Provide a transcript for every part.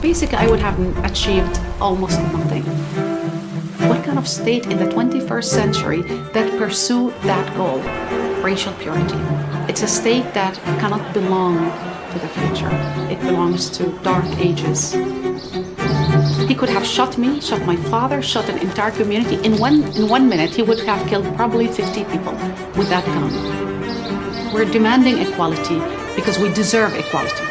basically I would have achieved almost nothing. What kind of state in the 21st century that pursue that goal? Racial purity. It's a state that cannot belong to the future. It belongs to dark ages. He could have shot me, shot my father, shot an entire community. In one minute, he would have killed probably 50 people with that gun. We're demanding equality because we deserve equality.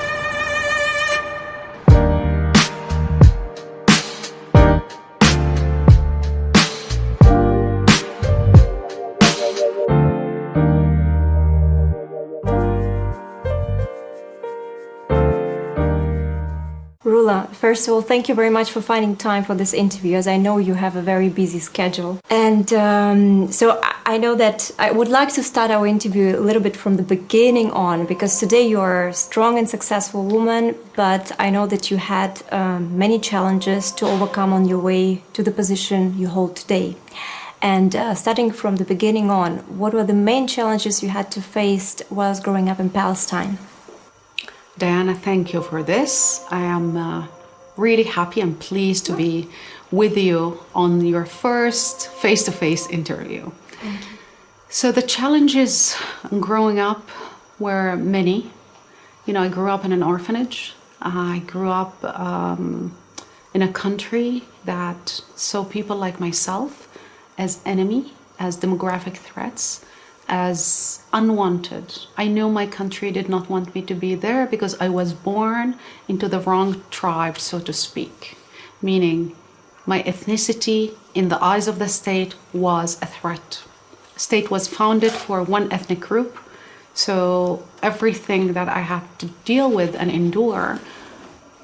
Rula, first of all, thank you very much for finding time for this interview, as I know you have a very busy schedule. And so I know that I would like to start our interview a little bit from the beginning on, because today you are a strong and successful woman, but I know that you had many challenges to overcome on your way to the position you hold today. And starting from the beginning on, what were the main challenges you had to face whilst growing up in Palestine? Diana, thank you for this. I am really happy and pleased to be with you on your first face-to-face interview. Thank you. So the challenges growing up were many. You know, I grew up in an orphanage. I grew up in a country that saw people like myself as enemy, as demographic threats, as unwanted. I knew my country did not want me to be there because I was born into the wrong tribe, so to speak. Meaning, my ethnicity in the eyes of the state was a threat. The state was founded for one ethnic group, so everything that I had to deal with and endure,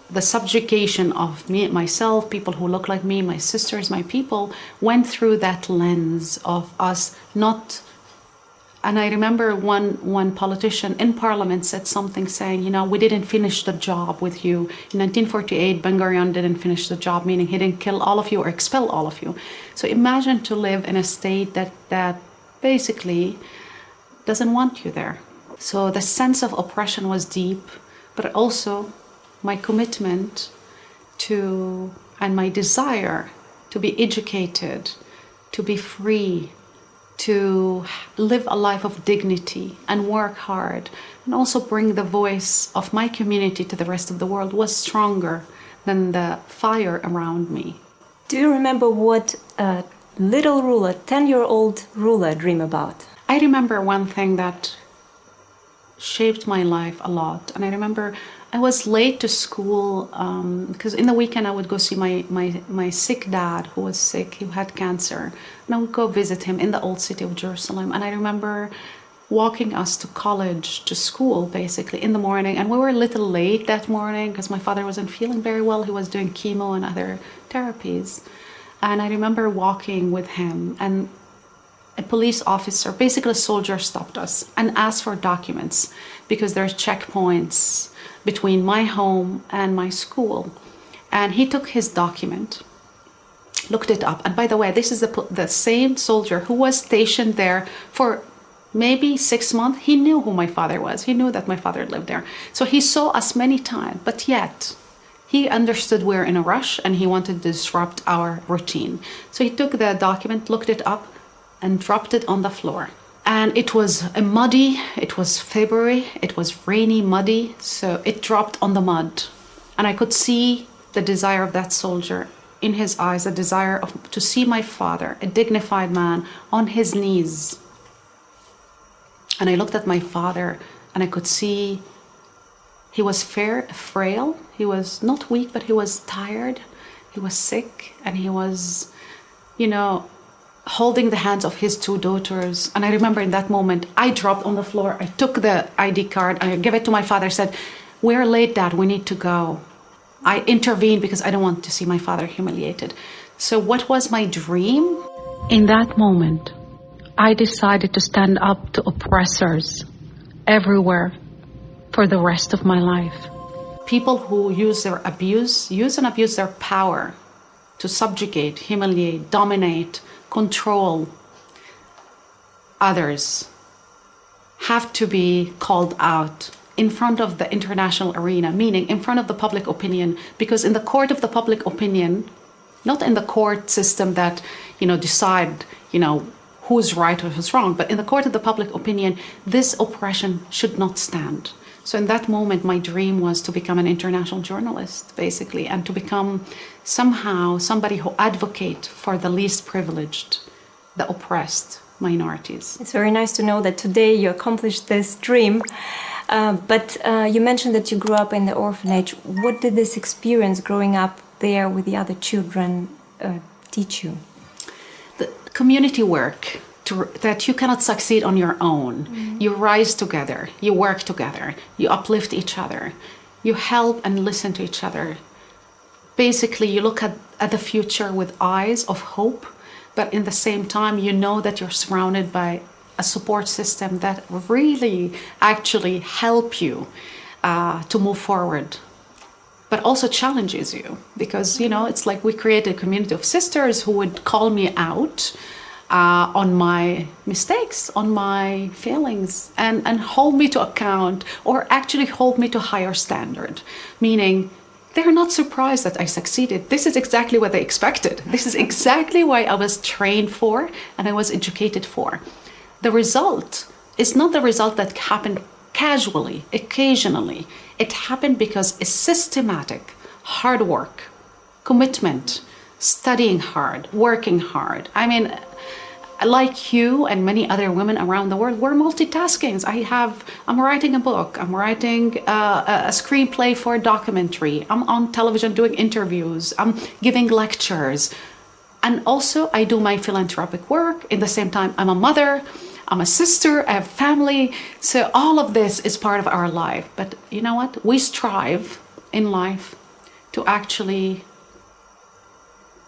the subjugation of me, myself, people who look like me, my sisters, my people, went through that lens of us not. And I remember one politician in parliament said something saying, you know, we didn't finish the job with you. In 1948, Ben Gurion didn't finish the job, meaning he didn't kill all of you or expel all of you. So imagine to live in a state that basically doesn't want you there. So the sense of oppression was deep, but also my commitment to, and my desire to be educated, to be free, to live a life of dignity and work hard, and also bring the voice of my community to the rest of the world was stronger than the fire around me. Do you remember what little Rula, 10-year-old Rula, dream about? I remember one thing that shaped my life a lot, and I remember I was late to school because in the weekend I would go see my sick dad who was sick, who had cancer, and I would go visit him in the old city of Jerusalem. And I remember walking us to college, to school basically in the morning, and we were a little late that morning because my father wasn't feeling very well. He was doing chemo and other therapies. And I remember walking with him, and a police officer, basically a soldier, stopped us and asked for documents because there's checkpoints between my home and my school. And he took his document, looked it up. And by the way, this is the same soldier who was stationed there for maybe 6 months. He knew who my father was. He knew that my father lived there. So he saw us many times, but yet he understood we're in a rush and he wanted to disrupt our routine. So he took the document, looked it up, and dropped it on the floor. And it was it was February, it was rainy, muddy, so it dropped on the mud. And I could see the desire of that soldier in his eyes, a desire to see my father, a dignified man, on his knees. And I looked at my father and I could see he was frail. He was not weak, but he was tired. He was sick, and he was, you know, holding the hands of his 2 daughters. And I remember in that moment, I dropped on the floor. I took the ID card, I gave it to my father, said, "We're late, Dad, we need to go." I intervened because I don't want to see my father humiliated. So what was my dream? In that moment, I decided to stand up to oppressors everywhere for the rest of my life. People who use and abuse their power to subjugate, humiliate, dominate, control others have to be called out in front of the international arena, meaning in front of the public opinion, because in the court of the public opinion, not in the court system that, decide, who's right or who's wrong, but in the court of the public opinion, this oppression should not stand. So in that moment, my dream was to become an international journalist, basically, and to become somehow somebody who advocate for the least privileged, the oppressed minorities. It's very nice to know that today you accomplished this dream. But you mentioned that you grew up in the orphanage. What did this experience growing up there with the other children teach you? The community work, that you cannot succeed on your own. Mm-hmm. You rise together, you work together, you uplift each other, you help and listen to each other. Basically, you look at the future with eyes of hope, but in the same time, you know that you're surrounded by a support system that really actually help you to move forward, but also challenges you, because it's like we created a community of sisters who would call me out on my mistakes, on my failings, and hold me to account, or actually hold me to higher standard, meaning they're not surprised that I succeeded. This is exactly what they expected. This is exactly what I was trained for and I was educated for. The result is not the result that happened casually, occasionally. It happened because it's systematic, hard work, commitment, studying hard, working hard. I mean, like you and many other women around the world, we're multitasking. I'm writing a book, I'm writing a screenplay for a documentary, I'm on television doing interviews, I'm giving lectures. And also I do my philanthropic work. In the same time, I'm a mother, I'm a sister, I have family. So all of this is part of our life. But you know what? We strive in life to actually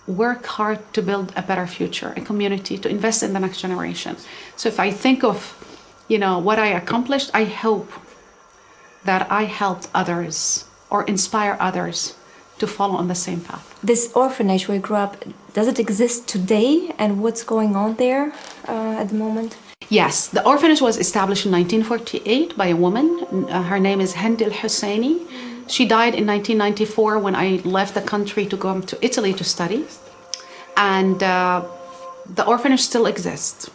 work hard to build a better future, a community, to invest in the next generation. So if I think of, what I accomplished, I hope that I helped others or inspire others to follow on the same path. This orphanage where you grew up, does it exist today? And what's going on there at the moment? Yes, the orphanage was established in 1948 by a woman. Her name is Hind al-Husseini. She died in 1994 when I left the country to go to Italy to study. And the orphanage still exists.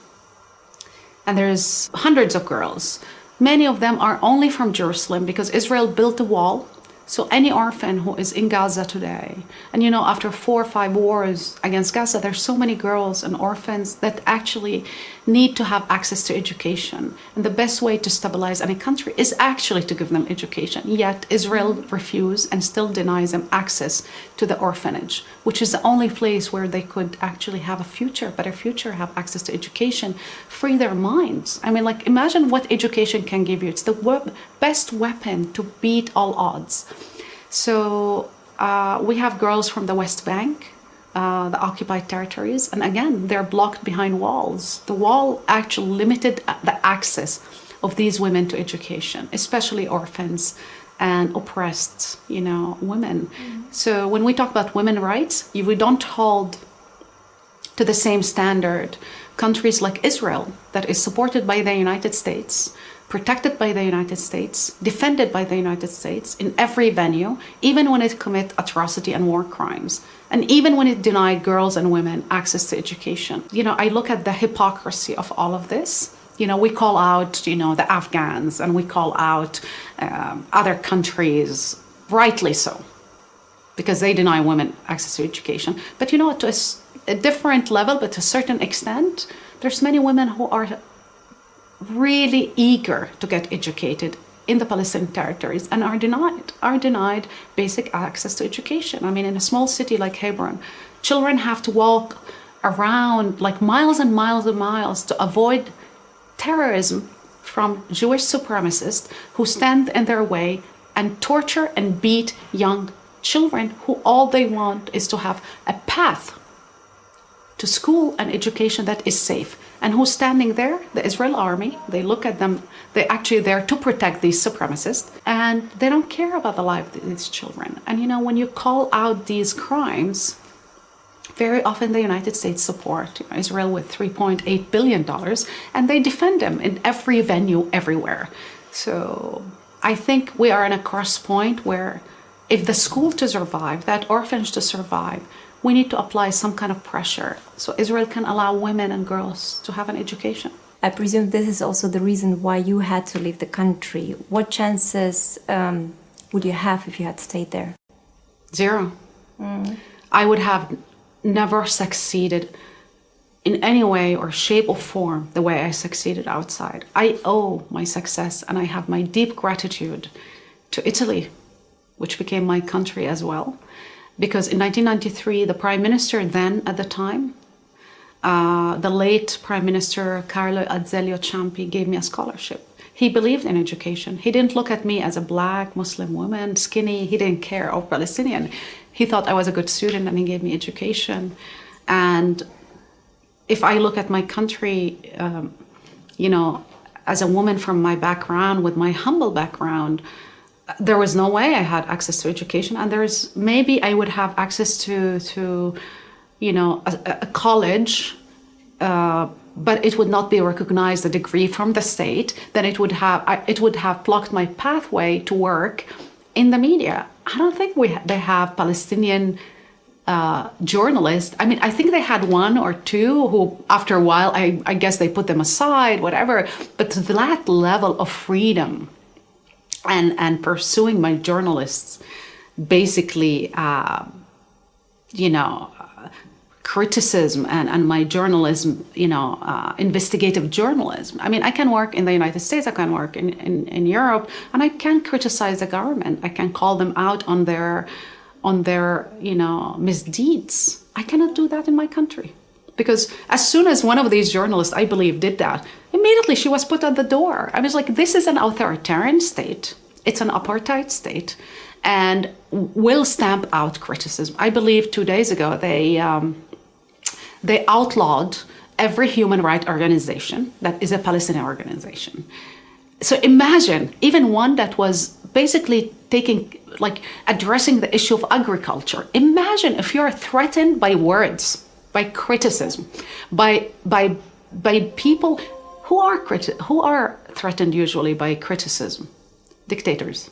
And there's hundreds of girls. Many of them are only from Jerusalem because Israel built a wall. So any orphan who is in Gaza today, and after 4 or 5 wars against Gaza, there's so many girls and orphans that actually need to have access to education. And the best way to stabilize any country is actually to give them education. Yet Israel refuses and still denies them access to the orphanage, which is the only place where they could actually have a future, better future, have access to education, free their minds. I mean, imagine what education can give you. It's the best weapon to beat all odds. So we have girls from the West Bank, the occupied territories, and again, they're blocked behind walls. The wall actually limited the access of these women to education, especially orphans and oppressed, women. Mm-hmm. So when we talk about women's rights, we don't hold to the same standard countries like Israel, that is supported by the United States, protected by the United States, defended by the United States in every venue, even when it commits atrocity and war crimes, and even when it denied girls and women access to education. I look at the hypocrisy of all of this. We call out, the Afghans, and we call out other countries, rightly so, because they deny women access to education. But to a different level, but to a certain extent, there's many women who are really eager to get educated in the Palestinian territories and are denied basic access to education. I mean, in a small city like Hebron, children have to walk around miles and miles and miles to avoid terrorism from Jewish supremacists who stand in their way and torture and beat young children who all they want is to have a path to school and education that is safe. And who's standing there? The Israel army. They look at them. They're actually there to protect these supremacists. And they don't care about the life of these children. And when you call out these crimes, very often the United States support Israel with $3.8 billion, and they defend them in every venue, everywhere. So I think we are in a cross point where if the school to survive, that orphanage to survive, we need to apply some kind of pressure so Israel can allow women and girls to have an education. I presume this is also the reason why you had to leave the country. What chances would you have if you had stayed there? Zero. I would have never succeeded in any way or shape or form the way I succeeded outside. I owe my success and I have my deep gratitude to Italy, which became my country as well. Because in 1993, the prime minister then at the time, the late Prime Minister Carlo Azeglio Ciampi gave me a scholarship. He believed in education. He didn't look at me as a black Muslim woman, skinny. He didn't care, or Palestinian. He thought I was a good student and he gave me education. And if I look at my country, as a woman from my background, with my humble background, there was no way I had access to education. And maybe I would have access to a college, but it would not be recognized a degree from the state. Then it would have blocked my pathway to work in the media. I don't think they have Palestinian journalists. I mean, I think they had one or two who, after a while, I guess they put them aside, whatever. But to that level of freedom and pursuing my journalists, basically, criticism and my journalism, investigative journalism. I mean, I can work in the United States, I can work in Europe, and I can criticize the government. I can call them out on their misdeeds. I cannot do that in my country. Because as soon as one of these journalists, I believe, did that, immediately she was put at the door. I was like, this is an authoritarian state. It's an apartheid state. And will stamp out criticism. I believe 2 days ago, they outlawed every human rights organization that is a Palestinian organization. So imagine, even one that was basically addressing the issue of agriculture. Imagine if you're threatened by words, by criticism, by people who are threatened usually by criticism, dictators.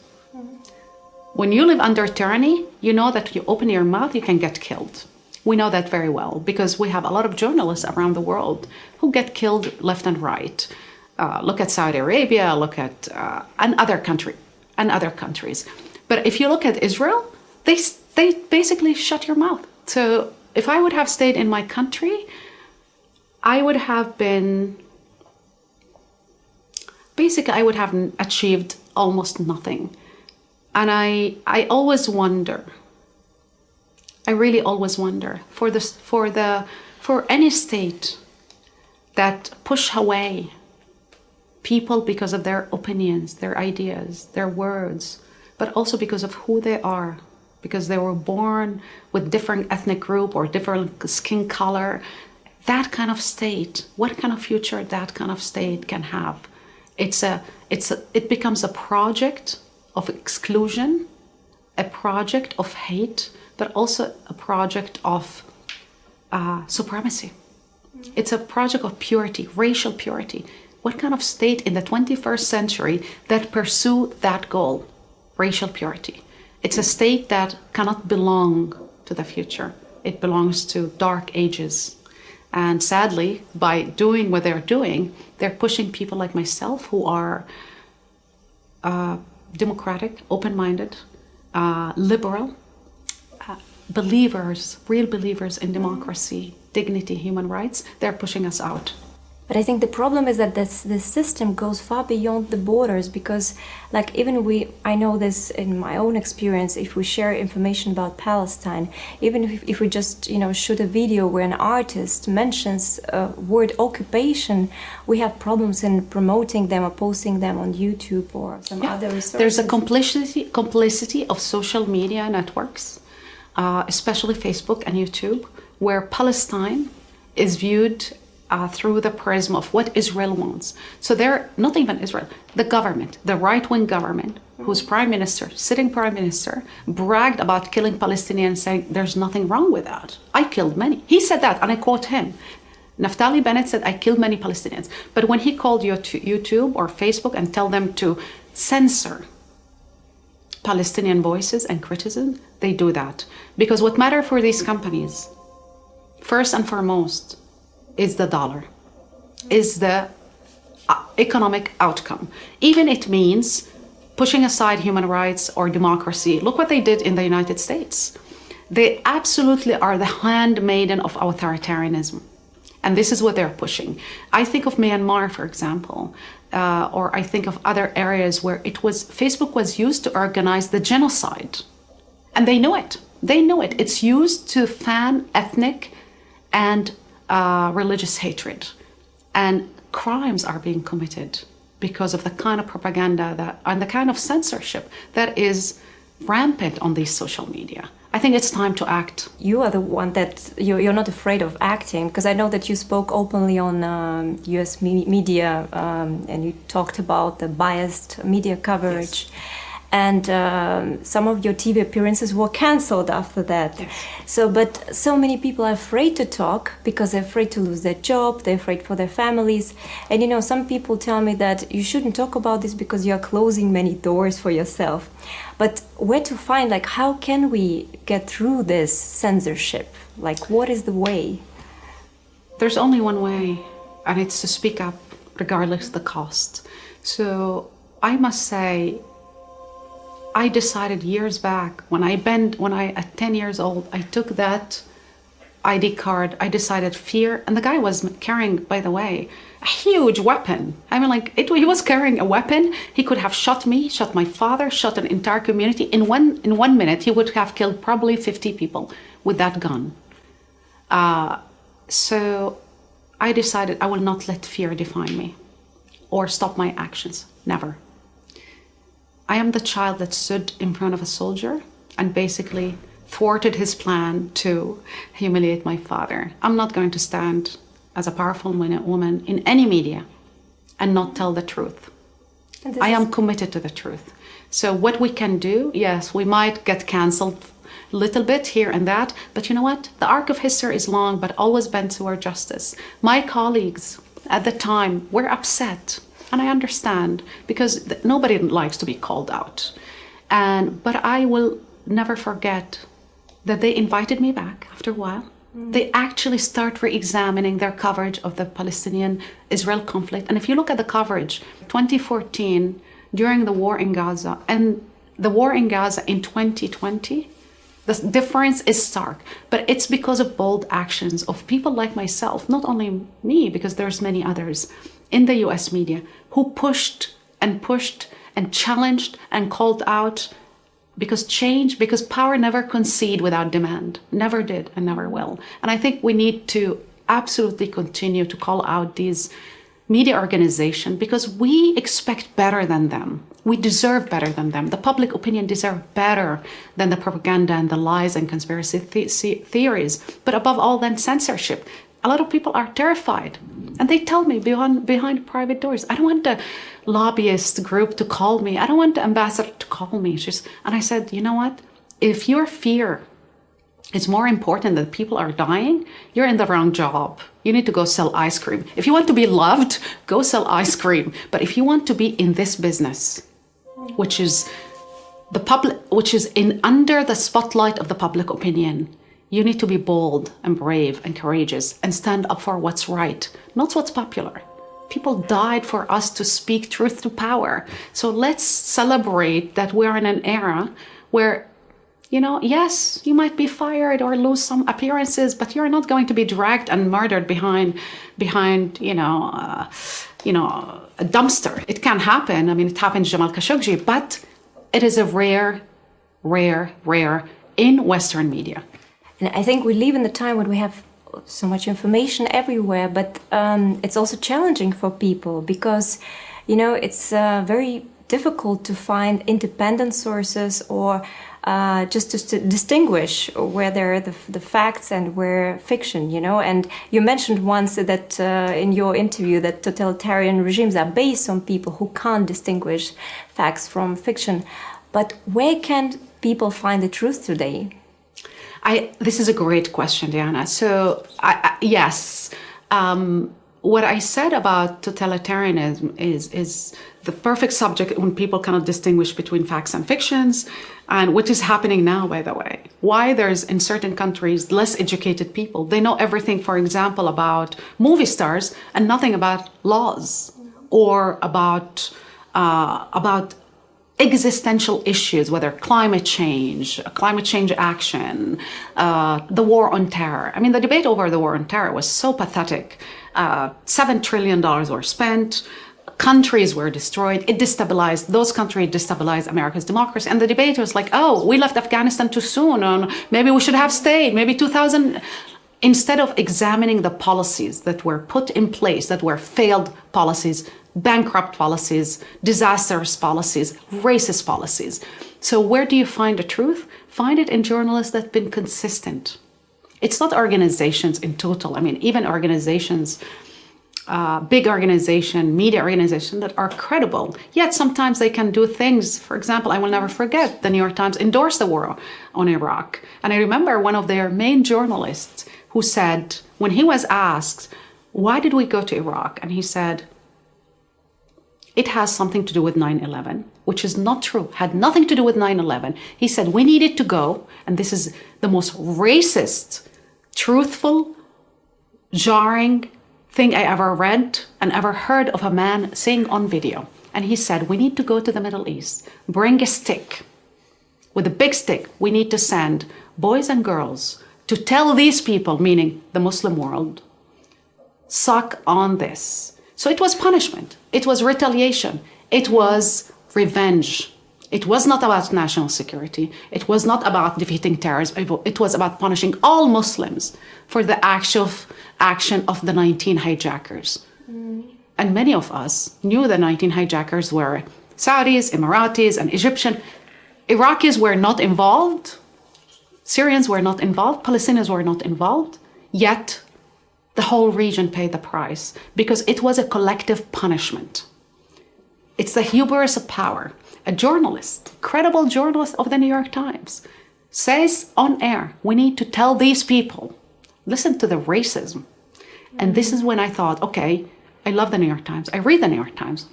When you live under tyranny, you know that you open your mouth, you can get killed. We know that very well because we have a lot of journalists around the world who get killed left and right. Look at Saudi Arabia, look at other countries. But if you look at Israel, they basically shut your mouth. So if I would have stayed in my country, I would have achieved almost nothing. And I always wonder, I really always wonder for any state that push away people because of their opinions, their ideas, their words, but also because of who they are, because they were born with different ethnic group or different skin color, that kind of state, what kind of future that kind of state can have. It becomes a project of exclusion, a project of hate, but also a project of supremacy. It's a project of purity, racial purity. What kind of state in the 21st century that pursue that goal, racial purity? It's a state that cannot belong to the future. It belongs to dark ages. And sadly, by doing what they're doing, they're pushing people like myself who are democratic, open-minded, liberal, believers, real believers in democracy, dignity, human rights. They're pushing us out. But I think the problem is that this system goes far beyond the borders because, I know this in my own experience, if we share information about Palestine, even if we just, shoot a video where an artist mentions word occupation, we have problems in promoting them or posting them on YouTube or some other resources. There's a complicity of social media networks, especially Facebook and YouTube, where Palestine is viewed through the prism of what Israel wants. So they're not even Israel, the government, the right-wing government, whose sitting prime minister, bragged about killing Palestinians, saying there's nothing wrong with that. I killed many. He said that, and I quote him. Naftali Bennett said, I killed many Palestinians. But when he called YouTube or Facebook and tell them to censor Palestinian voices and criticism, they do that. Because what matters for these companies, first and foremost, is the dollar, is the economic outcome. Even it means pushing aside human rights or democracy. Look what they did in the United States. They absolutely are the handmaiden of authoritarianism. And this is what they're pushing. I think of Myanmar, for example, or I think of other areas where Facebook was used to organize the genocide. And they know it. They know it. It's used to fan ethnic and religious hatred. And crimes are being committed because of the kind of propaganda and the kind of censorship that is rampant on these social media. I think it's time to act. You are the one that you're not afraid of acting, because I know that you spoke openly on US media and you talked about the biased media coverage. Yes. And some of your TV appearances were cancelled after that. Yes. But so many people are afraid to talk because they're afraid to lose their job, they're afraid for their families. And some people tell me that you shouldn't talk about this because you're closing many doors for yourself. But where to find, how can we get through this censorship? What is the way? There's only one way, and it's to speak up regardless of the cost. So I must say, I decided years back when at 10 years old, I took that ID card. I decided fear, and the guy was carrying, by the way, a huge weapon. I mean, he was carrying a weapon. He could have shot me, shot my father, shot an entire community. In 1 minute, he would have killed probably 50 people with that gun. So I decided I will not let fear define me or stop my actions. Never. I am the child that stood in front of a soldier and basically thwarted his plan to humiliate my father. I'm not going to stand as a powerful woman in any media and not tell the truth. I am committed to the truth. So what we can do, yes, we might get canceled a little bit here and that, but you know what? The arc of history is long, but always bent toward justice. My colleagues at the time were upset. And I understand, because nobody likes to be called out. But I will never forget that they invited me back after a while. They actually start re-examining their coverage of the Palestinian-Israel conflict. And if you look at the coverage, 2014, during the war in Gaza, and the war in Gaza in 2020, the difference is stark. But it's because of bold actions of people like myself, not only me, because there's many others, in the US media who pushed and challenged and called out, because power never concede without demand. Never did and never will. And I think we need to absolutely continue to call out these media organizations because we expect better than them. We deserve better than them. The public opinion deserves better than the propaganda and the lies and conspiracy theories. But above all, than censorship. A lot of people are terrified. And they tell me behind private doors, I don't want the lobbyist group to call me. I don't want the ambassador to call me. And I said, you know what? If your fear is more important than people are dying, you're in the wrong job. You need to go sell ice cream. If you want to be loved, go sell ice cream. But if you want to be in this business, which is under the spotlight of the public opinion, you need to be bold and brave and courageous and stand up for what's right, not what's popular. People died for us to speak truth to power. So let's celebrate that we're in an era where, yes, you might be fired or lose some appearances, but you're not going to be dragged and murdered behind a dumpster. It can happen. I mean, it happened to Jamal Khashoggi, but it is a rare in Western media. And I think we live in the time when we have so much information everywhere, but it's also challenging for people because, it's very difficult to find independent sources or just to distinguish where there are the facts and where fiction, And you mentioned once that in your interview that totalitarian regimes are based on people who can't distinguish facts from fiction. But where can people find the truth today? This is a great question, Diana. So, yes, what I said about totalitarianism is the perfect subject when people cannot distinguish between facts and fictions, and what is happening now, by the way. Why there's in certain countries less educated people. They know everything, for example, about movie stars and nothing about laws or about existential issues, whether climate change action, the war on terror. I mean, the debate over the war on terror was so pathetic. $7 trillion were spent, countries were destroyed, those countries destabilized America's democracy. And the debate was like, oh, we left Afghanistan too soon, and maybe we should have stayed, maybe 2000. Instead of examining the policies that were put in place, that were failed policies, bankrupt policies, disastrous policies, racist policies. So where do you find the truth? Find it in journalists that have been consistent. It's not organizations in total. I mean, even organizations, big organization, media organization that are credible. Yet sometimes they can do things. For example, I will never forget, the New York Times endorsed the war on Iraq. And I remember one of their main journalists who said, when he was asked, why did we go to Iraq? And he said, it has something to do with 9/11, which is not true, had nothing to do with 9/11. He said, we needed to go, and this is the most racist, truthful, jarring thing I ever read and ever heard of a man saying on video. And he said, we need to go to the Middle East, bring a stick. With a big stick, we need to send boys and girls to tell these people, meaning the Muslim world, suck on this. So it was punishment. It was retaliation. It was revenge. It was not about national security. It was not about defeating terrorism. It was about punishing all Muslims for the actual action of the 19 hijackers. And many of us knew the 19 hijackers were Saudis, Emiratis, and Egyptian. Iraqis were not involved. Syrians were not involved. Palestinians were not involved. Yet the whole region paid the price because it was a collective punishment. It's the hubris of power. A journalist, credible journalist of the New York Times, says on air, we need to tell these people, listen to the racism. And this is when I thought, okay, I love the New York Times. I read the New York Times.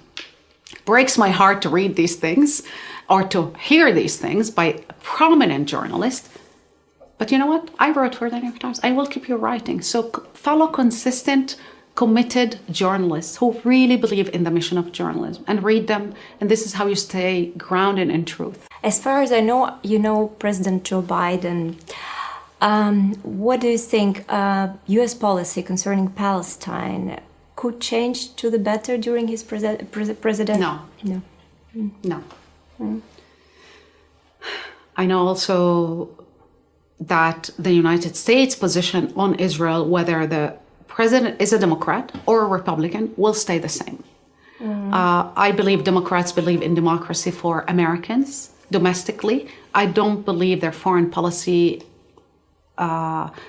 It breaks my heart to read these things or to hear these things by a prominent journalist. But you know what? I wrote for the New York Times. I will keep you writing. So follow consistent, committed journalists who really believe in the mission of journalism and read them. And this is how you stay grounded in truth. As far as I know, you know President Joe Biden. What do you think U.S. policy concerning Palestine could change to the better during his presidency? No. No. No. I know also that the United States position on Israel, whether the president is a Democrat or a Republican, will stay the same. I believe Democrats believe in democracy for Americans domestically. I don't believe their foreign policy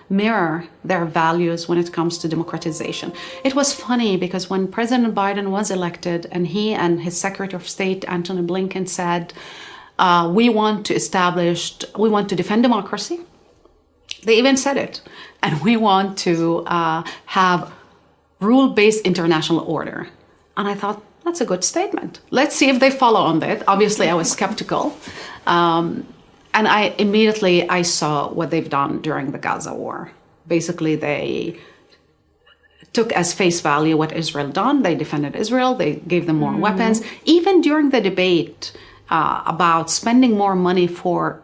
mirror their values when it comes to democratization. It was funny because when President Biden was elected and he and his Secretary of State, Antony Blinken, said, we want to defend democracy. They even said it. And we want to have rule-based international order. And I thought, that's a good statement. Let's see if they follow on that. Obviously, I was skeptical. And I saw what they've done during the Gaza war. Basically, they took as face value what Israel done. They defended Israel. They gave them more weapons. Even during the debate about spending more money for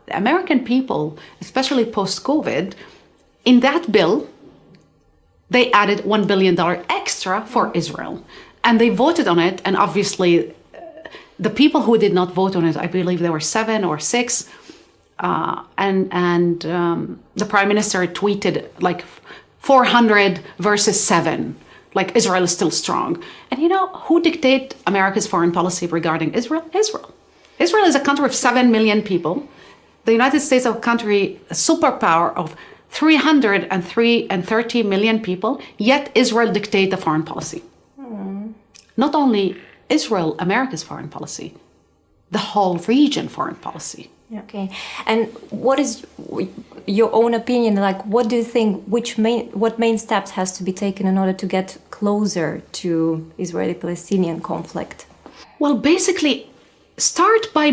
the American people, especially post-COVID, in that bill, they added $1 billion extra for Israel. And they voted on it. And obviously, the people who did not vote on it, I believe there were 7 or 6. And the prime minister tweeted like 400 versus 7. Like Israel is still strong. And you know, who dictate America's foreign policy regarding Israel? Israel. Israel is a country of 7 million people. The United States is a country, a superpower of 330 million people, yet Israel dictates the foreign policy. Not only Israel, America's foreign policy, the whole region foreign policy. Okay. And what is your own opinion? Like, what do you think? What main steps has to be taken in order to get closer to Israeli-Palestinian conflict? Well, basically, start by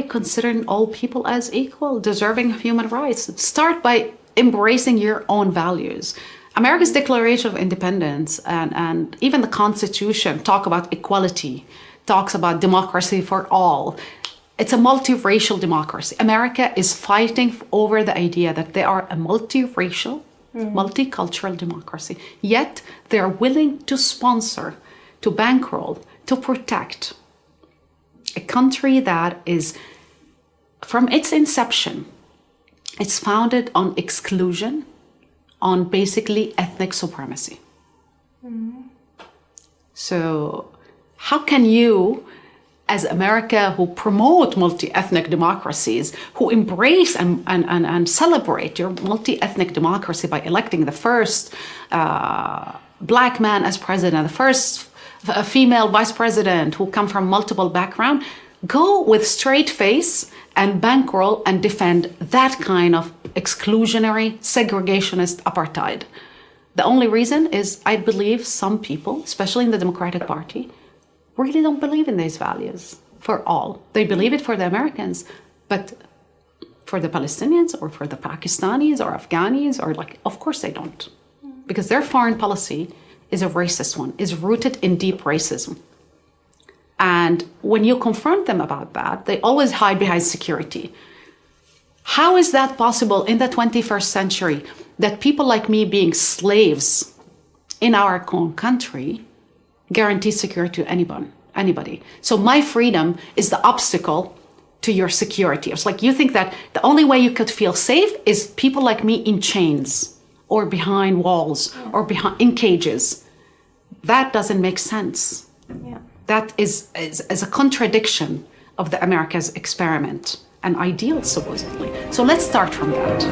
considering all people as equal, deserving of human rights. Start by embracing your own values. America's Declaration of Independence and even the Constitution talk about equality, talks about democracy for all. It's a multiracial democracy. America is fighting over the idea that they are a multiracial, multicultural democracy. Yet they are willing to sponsor, to bankroll, to protect a country that is, from its inception, it's founded on exclusion, on basically ethnic supremacy. So how can you, as America, who promote multi-ethnic democracies, who embrace and celebrate your multi-ethnic democracy by electing the first black man as president, the first female vice president who come from multiple backgrounds, go with straight face and bankroll and defend that kind of exclusionary, segregationist apartheid? The only reason is, I believe some people, especially in the Democratic Party, really don't believe in these values for all. They believe it for the Americans, but for the Palestinians or for the Pakistanis or Afghanis, or of course they don't. Because their foreign policy is a racist one, is rooted in deep racism. And when you confront them about that, they always hide behind security. How is that possible in the 21st century, that people like me being slaves in our own country guarantee security to anybody? So my freedom is the obstacle to your security. It's like you think that the only way you could feel safe is people like me in chains or behind walls or in cages. That doesn't make sense. Yeah. That is a contradiction of the America's experiment, an ideal supposedly. So let's start from that.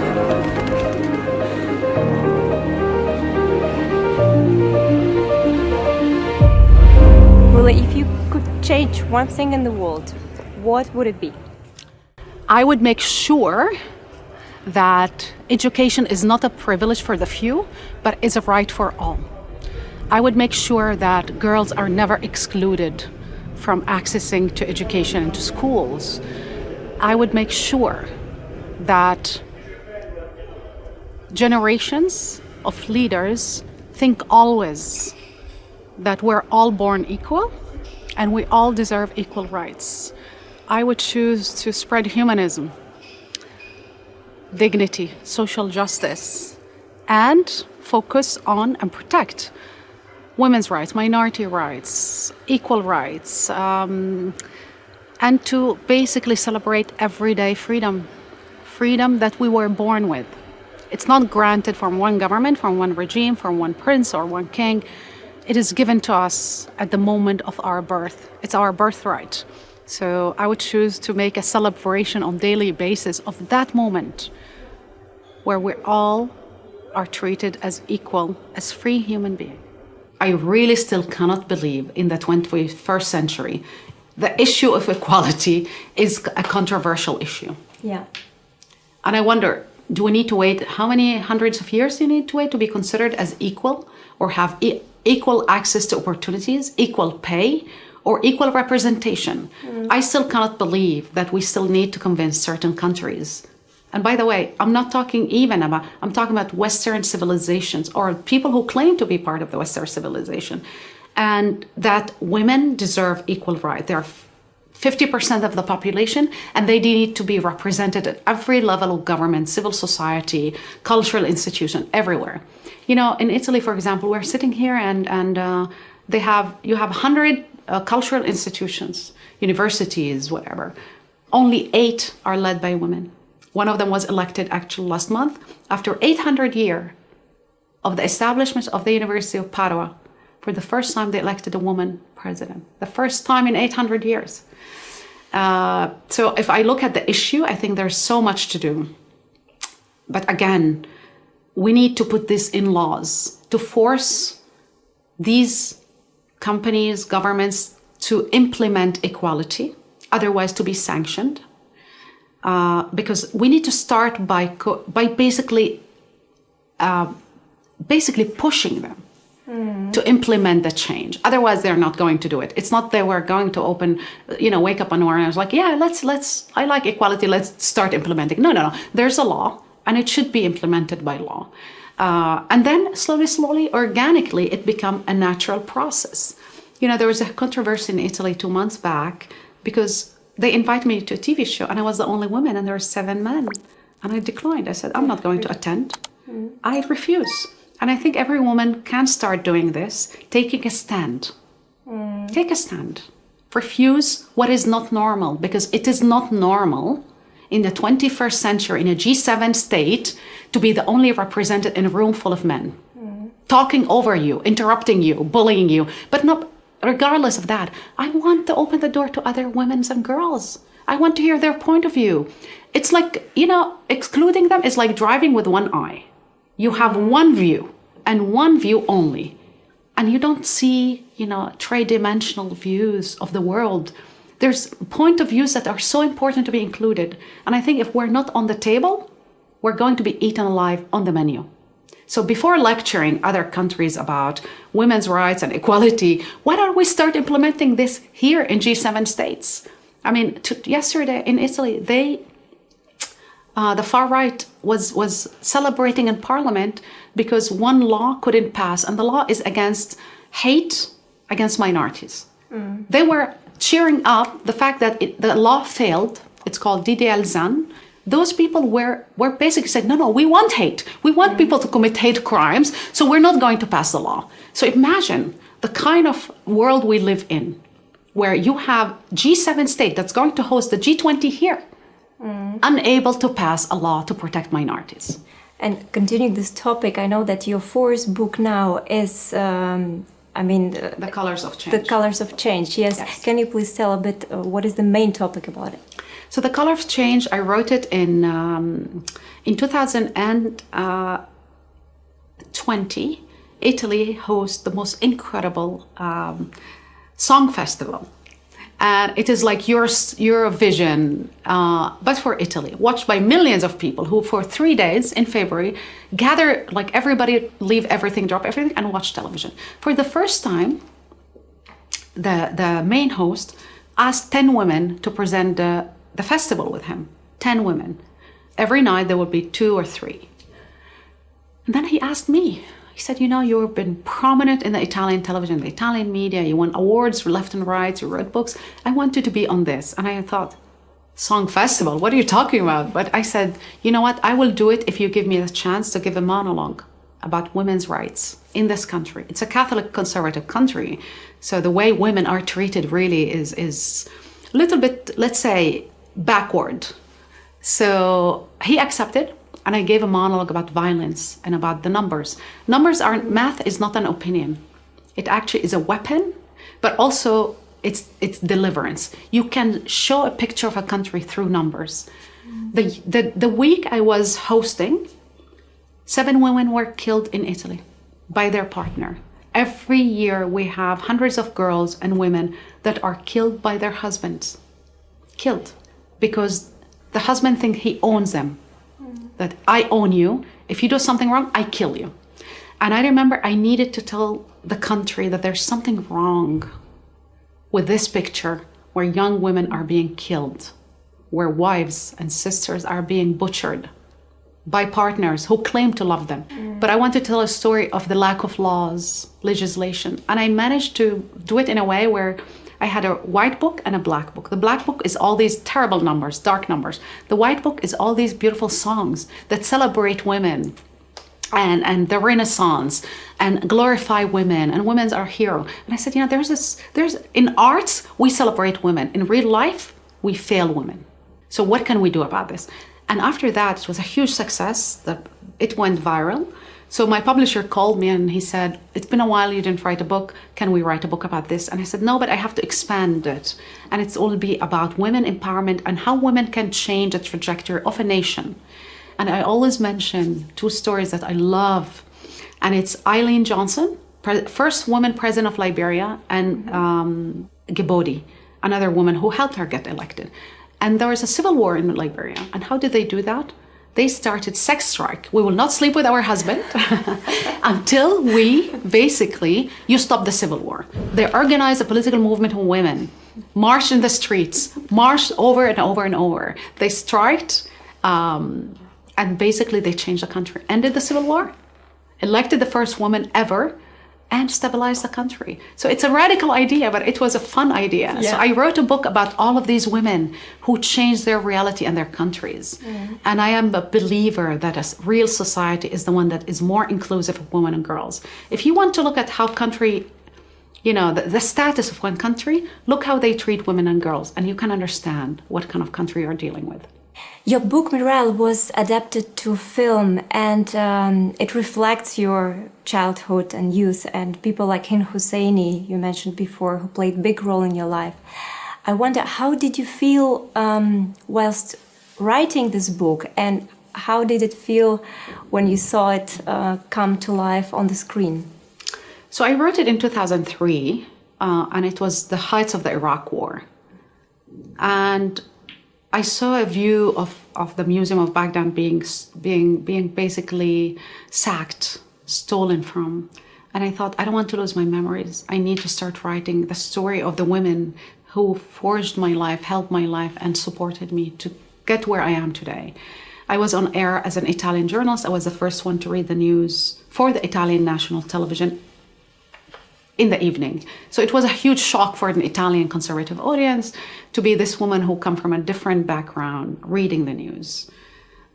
Rula, if you could change one thing in the world, what would it be? I would make sure that education is not a privilege for the few, but is a right for all. I would make sure that girls are never excluded from accessing to education and to schools. I would make sure that generations of leaders think always that we're all born equal and we all deserve equal rights. I would choose to spread humanism, dignity, social justice, and focus on and protect women's rights, minority rights, equal rights, and to basically celebrate everyday freedom that we were born with. It's not granted from one government, from one regime, from one prince or one king. It is given to us at the moment of our birth. It's our birthright. So I would choose to make a celebration on a daily basis of that moment where we all are treated as equal, as free human beings. I really still cannot believe in the 21st century the issue of equality is a controversial issue. Yeah. And I wonder, do we need to wait? How many hundreds of years do you need to wait to be considered as equal or have equal access to opportunities, equal pay, or equal representation? I still cannot believe that we still need to convince certain countries. And by the way, I'm talking about Western civilizations or people who claim to be part of the Western civilization, and that women deserve equal rights. They are 50% of the population, and they need to be represented at every level of government, civil society, cultural institution, everywhere. You know, in Italy, for example, we're sitting here and you have 100 cultural institutions, universities, whatever. Only 8 are led by women. One of them was elected actually last month after 800 years of the establishment of the University of Padua. For the first time, they elected a woman president. The first time in 800 years. So if I look at the issue, I think there's so much to do. But again, we need to put this in laws to force these companies, governments to implement equality otherwise to be sanctioned. Because we need to start by basically pushing them to implement the change. Otherwise, they're not going to do it. It's not that we're going to wake up one morning and I was like, yeah, I like equality, let's start implementing. No. There's a law, and it should be implemented by law. And then slowly, organically, it become a natural process. There was a controversy in Italy 2 months back because they invited me to a TV show, and I was the only woman, and there were 7 men. And I declined. I said, I'm not going to attend. I refuse. And I think every woman can start doing this, taking a stand. Take a stand. Refuse what is not normal, because it is not normal in the 21st century in a G7 state to be the only represented in a room full of men. Talking over you, interrupting you, bullying you. But not, regardless of that, I want to open the door to other women and girls. I want to hear their point of view. It's like, excluding them is like driving with one eye. You have one view and one view only. And you don't see, tridimensional views of the world. There's point of views that are so important to be included. And I think if we're not on the table, we're going to be eaten alive on the menu. So before lecturing other countries about women's rights and equality, why don't we start implementing this here in G7 states? I mean, yesterday in Italy, the far right was celebrating in parliament because one law couldn't pass, and the law is against hate against minorities. They were cheering up the fact that the law failed. It's called DDL Zan. Those people were basically said, no, we want hate. We want people to commit hate crimes, so we're not going to pass the law. So imagine the kind of world we live in, where you have G7 state that's going to host the G20 here, unable to pass a law to protect minorities. And continuing this topic, I know that your fourth book now is, The Colors of Change. The Colors of Change, yes. Can you please tell a bit what is the main topic about it? So The Color of Change, I wrote it in 2020. Italy hosts the most incredible song festival. And it is like Eurovision, but for Italy, watched by millions of people who for 3 days in February gather, like everybody leave everything, drop everything, and watch television. For the first time, the main host asked 10 women to present the festival with him. 10 women. Every night there would be 2 or 3. And then he asked me. He said, you've been prominent in the Italian television, the Italian media, you won awards left and right, you wrote books. I want you to be on this. And I thought, song festival, what are you talking about? But I said, you know what, I will do it if you give me the chance to give a monologue about women's rights in this country. It's a Catholic conservative country. So the way women are treated really is a little bit, let's say, backward. So he accepted. And I gave a monologue about violence and about the numbers. Math is not an opinion. It actually is a weapon, but also it's deliverance. You can show a picture of a country through numbers. The week I was hosting, 7 women were killed in Italy by their partner. Every year we have hundreds of girls and women that are killed by their husbands. Killed because the husband thinks he owns them. That I own you. If you do something wrong, I kill you. And I remember I needed to tell the country that there's something wrong with this picture where young women are being killed, where wives and sisters are being butchered by partners who claim to love them. But I want to tell a story of the lack of laws, legislation. And I managed to do it in a way where I had a white book and a black book. The black book is all these terrible numbers, dark numbers. The white book is all these beautiful songs that celebrate women and the Renaissance and glorify women, and women's our hero. And I said, there's in arts, we celebrate women. In real life, we fail women. So what can we do about this? And after that, it was a huge success. It went viral. So my publisher called me and he said, it's been a while, you didn't write a book. Can we write a book about this? And I said, no, but I have to expand it. And it's all be about women empowerment and how women can change the trajectory of a nation. And I always mention 2 stories that I love. And it's Eileen Johnson, first woman president of Liberia, and Gibodi. another woman who helped her get elected. And there was a civil war in Liberia. And how did they do that? They started sex strike. We will not sleep with our husband until you stop the civil war. They organized a political movement of women, marched in the streets, marched over and over and over. They striked, and basically they changed the country, ended the civil war, elected the first woman ever, and stabilize the country. So it's a radical idea, but it was a fun idea. Yeah. So I wrote a book about all of these women who changed their reality and their countries. And I am a believer that a real society is the one that is more inclusive of women and girls. If you want to look at how country, the status of one country, look how they treat women and girls, and you can understand what kind of country you're dealing with. Your book, Miral, was adapted to film, and it reflects your childhood and youth, and people like Hind Husseini, you mentioned before, who played a big role in your life. I wonder, how did you feel whilst writing this book, and how did it feel when you saw it come to life on the screen? So I wrote it in 2003, and it was the heights of the Iraq War. And I saw a view of the Museum of Baghdad being basically sacked, stolen from. And I thought, I don't want to lose my memories. I need to start writing the story of the women who forged my life, helped my life, and supported me to get where I am today. I was on air as an Italian journalist. I was the first one to read the news for the Italian national television in the evening. So it was a huge shock for an Italian conservative audience to be this woman who come from a different background reading the news.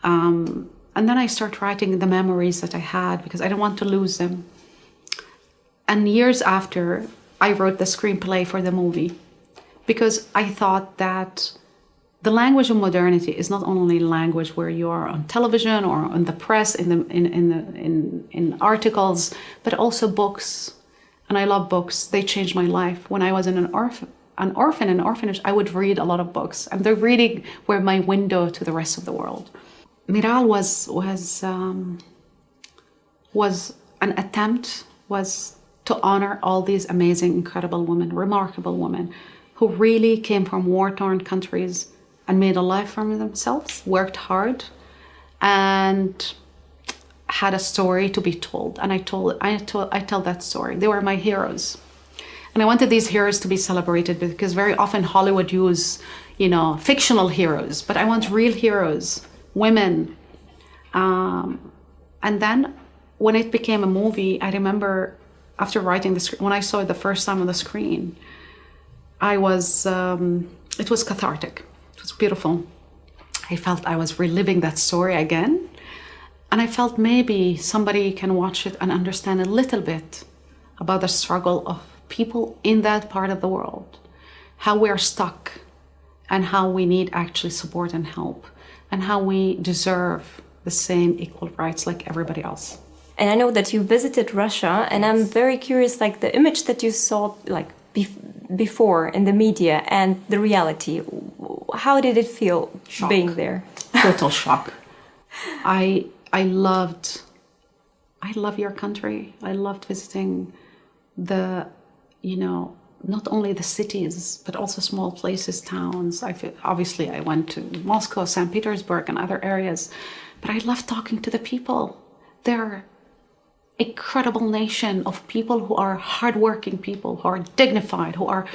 And then I start writing the memories that I had because I don't want to lose them. And years after, I wrote the screenplay for the movie because I thought that the language of modernity is not only language where you are on television or on the press, in articles, but also books. And I love books. They changed my life. When I was in an orphanage, I would read a lot of books. And they really were my window to the rest of the world. Miral was an attempt to honor all these amazing, incredible women, remarkable women, who really came from war-torn countries and made a life for themselves, worked hard, and had a story to be told. And I tell that story. They were my heroes. And I wanted these heroes to be celebrated because very often Hollywood use, fictional heroes, but I want real heroes, women. And then when it became a movie, I remember after writing the script, when I saw it the first time on the screen, it was cathartic. It was beautiful. I felt I was reliving that story again. And I felt maybe somebody can watch it and understand a little bit about the struggle of people in that part of the world, how we're stuck and how we need actually support and help, and how we deserve the same equal rights like everybody else. And I know that you visited Russia, and I'm very curious, the image that you saw before in the media and the reality, how did it feel being there? Total shock. I love your country. I loved visiting not only the cities, but also small places, towns. Obviously, I went to Moscow, St. Petersburg, and other areas, but I loved talking to the people. They're an incredible nation of people who are hardworking people, who are dignified, who are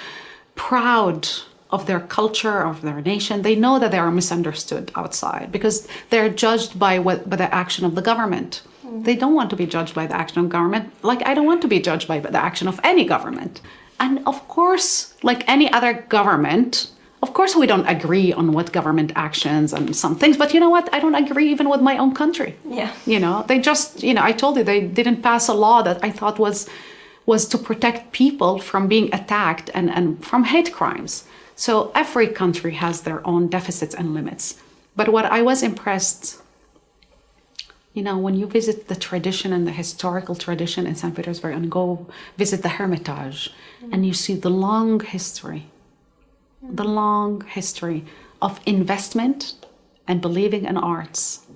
proud of their culture, of their nation. They know that they are misunderstood outside because they're judged by the action of the government. They don't want to be judged by the action of government, like I don't want to be judged by the action of any government. And of course, like any other government, of course we don't agree on what government actions and some things, but you know what? I don't agree even with my own country. Yeah. They just, I told you they didn't pass a law that I thought was to protect people from being attacked and from hate crimes. So every country has their own deficits and limits. But what I was impressed, when you visit the tradition and the historical tradition in St. Petersburg and go visit the Hermitage, and you see the long history of investment and believing in arts,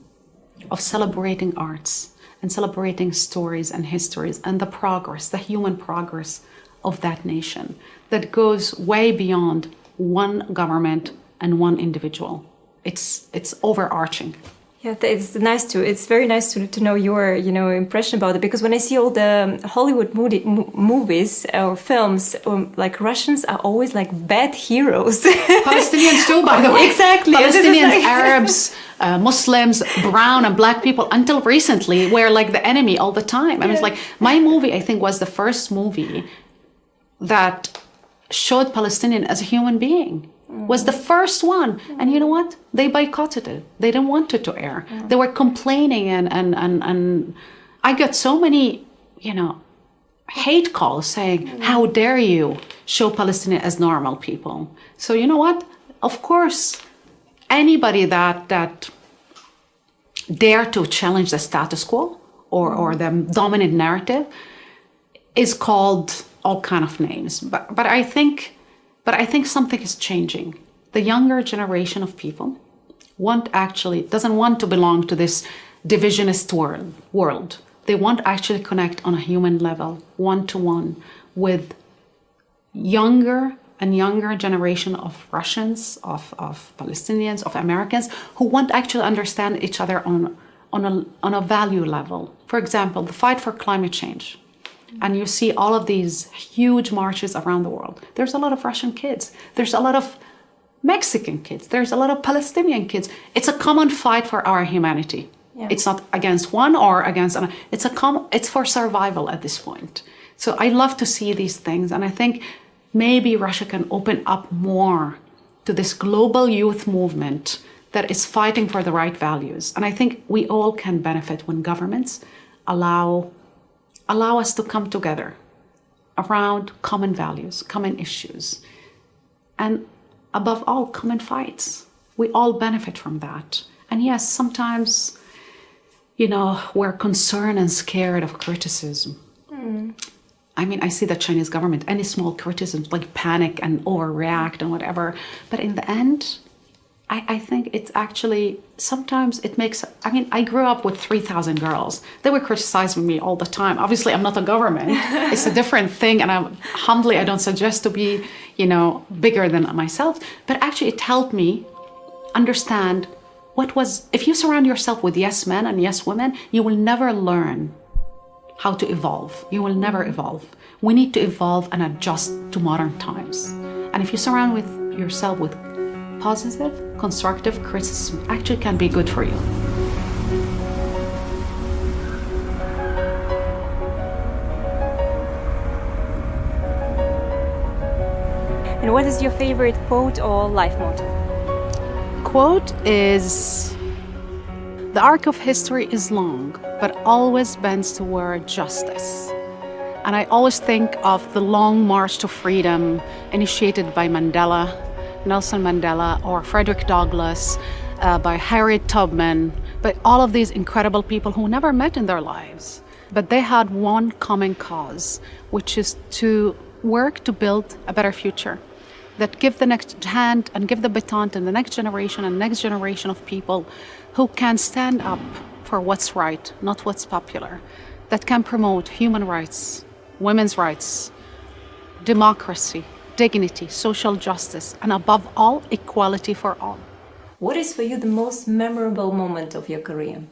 of celebrating arts and celebrating stories and histories and the human progress of that nation that goes way beyond one government and one individual. It's overarching. Yeah, it's very nice to know your, impression about it, because when I see all the Hollywood movies or films, like Russians are always like bad heroes. Palestinians too, by the way. Exactly. Palestinians, Arabs, Muslims, brown and black people, until recently, were like the enemy all the time. I mean, it's like, my movie, I think, was the first movie that showed Palestinian as a human being. Was the first one. And you know what? They boycotted it. They didn't want it to air. They were complaining and I got so many, hate calls saying, how dare you show Palestinians as normal people? So you know what? Of course, anybody that dare to challenge the status quo or the dominant narrative is called all kind of names. But I think something is changing. The younger generation of people doesn't want to belong to this divisionist world. They want to actually connect on a human level, one-to-one, with younger and younger generation of Russians, of Palestinians, of Americans, who want to actually understand each other on a value level. For example, the fight for climate change. And you see all of these huge marches around the world. There's a lot of Russian kids. There's a lot of Mexican kids. There's a lot of Palestinian kids. It's a common fight for our humanity. Yeah. It's not against one or against another. It's for survival at this point. So I love to see these things. And I think maybe Russia can open up more to this global youth movement that is fighting for the right values. And I think we all can benefit when governments allow us to come together around common values, common issues, and above all, common fights. We all benefit from that. And yes, sometimes, we're concerned and scared of criticism. I mean, I see the Chinese government, any small criticism, like panic and overreact and whatever. But in the end, I think it's actually, sometimes it makes, I grew up with 3,000 girls. They were criticizing me all the time. Obviously, I'm not a government. It's a different thing. And I don't suggest to be, bigger than myself. But actually, it helped me understand if you surround yourself with yes men and yes women, you will never learn how to evolve. You will never evolve. We need to evolve and adjust to modern times. And if you surround yourself with positive, constructive criticism, actually can be good for you. And what is your favorite quote or life motto? Quote is, the arc of history is long, but always bends toward justice. And I always think of the long march to freedom initiated by Nelson Mandela, or Frederick Douglass, by Harriet Tubman, by all of these incredible people who never met in their lives. But they had one common cause, which is to work to build a better future, that give the next hand and give the baton to the next generation and next generation of people who can stand up for what's right, not what's popular, that can promote human rights, women's rights, democracy, dignity, social justice, and above all, equality for all. What is for you the most memorable moment of your career?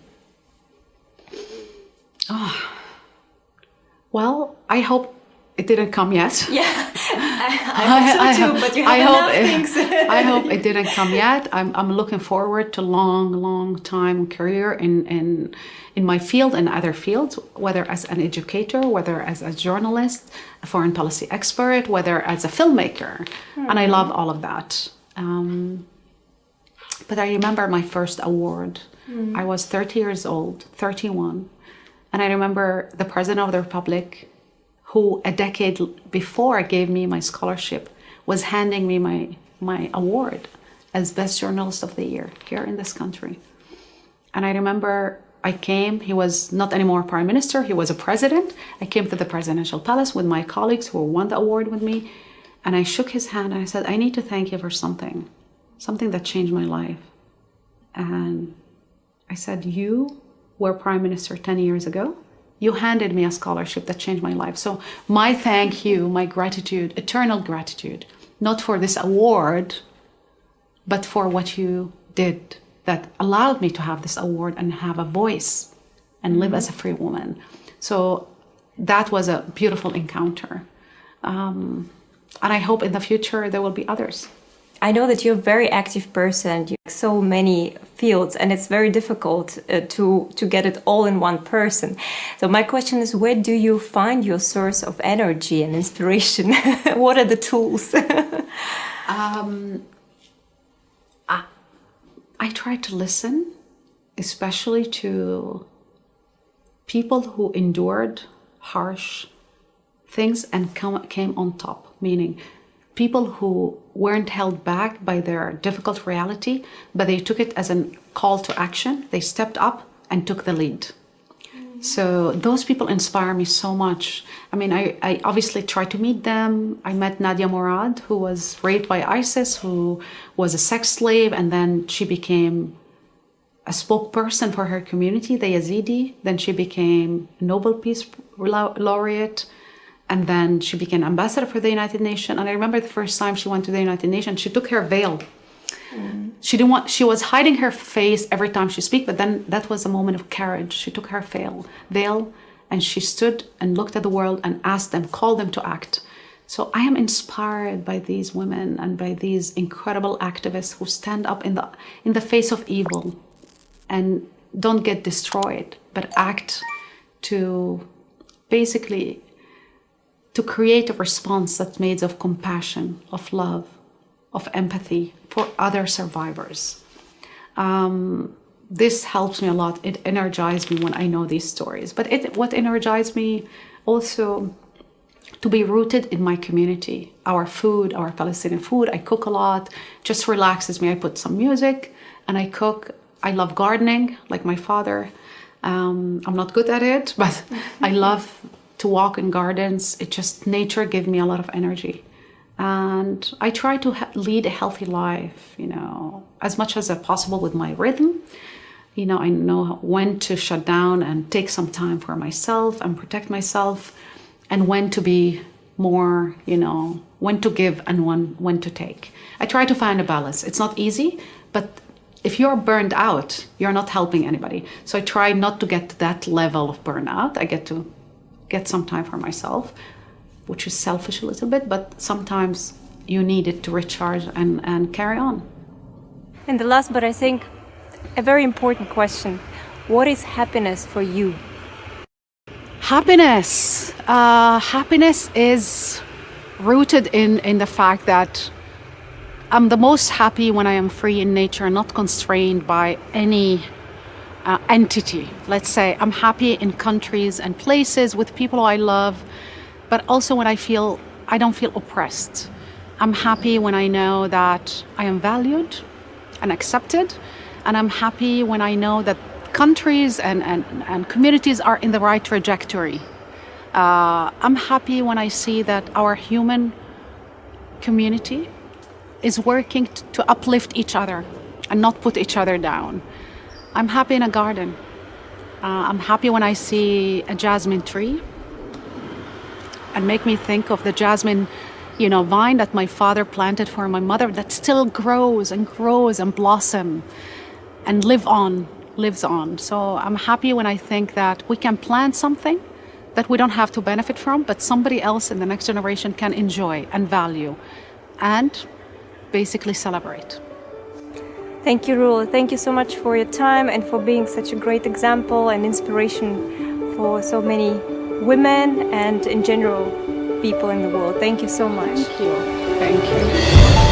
Well, I hope it didn't come yet. Yeah, I hope so too, but you have enough things. I hope it didn't come yet. I'm looking forward to long time career in my field and other fields, whether as an educator, whether as a journalist, a foreign policy expert, whether as a filmmaker. And I love all of that. But I remember my first award. I was 30 years old, 31. And I remember the President of the Republic, who a decade before gave me my scholarship, was handing me my award as Best Journalist of the Year here in this country. And I remember I came, he was not anymore Prime Minister, he was a president. I came to the presidential palace with my colleagues who won the award with me. And I shook his hand and I said, I need to thank you for something that changed my life. And I said, you were Prime Minister 10 years ago. You handed me a scholarship that changed my life. So my thank you, my gratitude, eternal gratitude not for this award, but for what you did that allowed me to have this award and have a voice and live as a free woman. So that was a beautiful encounter. And I hope in the future there will be others. I know that you're a very active person. You have so many fields, and it's very difficult to get it all in one person. So my question is, where do you find your source of energy and inspiration? What are the tools? I try to listen, especially to people who endured harsh things and came on top, meaning people who weren't held back by their difficult reality, but they took it as a call to action. They stepped up and took the lead. So those people inspire me so much. I mean, I obviously try to meet them. I met Nadia Murad, who was raped by ISIS, who was a sex slave, and then she became a spokesperson for her community, the Yazidi. Then she became Nobel Peace Laureate. And then she became ambassador for the United Nations. And I remember the first time she went to the United Nations, she took her veil. She was hiding her face every time she spoke, but then that was a moment of courage. She took her veil and she stood and looked at the world and asked them, called them to act. So I am inspired by these women and by these incredible activists who stand up in the face of evil and don't get destroyed, but act to basically to create a response that's made of compassion, of love, of empathy for other survivors. This helps me a lot. It energizes me when I know these stories. But what energizes me also to be rooted in my community. Our food, our Palestinian food, I cook a lot, just relaxes me. I put some music and I cook. I love gardening, like my father. I'm not good at it, but I love to walk in gardens. It just, nature gives me a lot of energy. And I try to lead a healthy life, as much as possible with my rhythm. I know when to shut down and take some time for myself and protect myself, and when to be more, when to give and when to take. I try to find a balance. It's not easy, but if you're burned out, you're not helping anybody. So I try not to get to that level of burnout. I get some time for myself, which is selfish a little bit, but sometimes you need it to recharge and carry on. And the last, but I think a very important question, what is happiness for you? Happiness. Happiness is rooted in the fact that I'm the most happy when I am free in nature, not constrained by any entity. Let's say I'm happy in countries and places with people I love, but also when I don't feel oppressed. I'm happy when I know that I am valued and accepted, and I'm happy when I know that countries and communities are in the right trajectory. I'm happy when I see that our human community is working to uplift each other and not put each other down. I'm happy in a garden. I'm happy when I see a jasmine tree and make me think of the jasmine, vine that my father planted for my mother that still grows and blossom and lives on. So I'm happy when I think that we can plant something that we don't have to benefit from, but somebody else in the next generation can enjoy and value and basically celebrate. Thank you, Rula. Thank you so much for your time and for being such a great example and inspiration for so many women and in general people in the world. Thank you so much. Thank you. Thank you.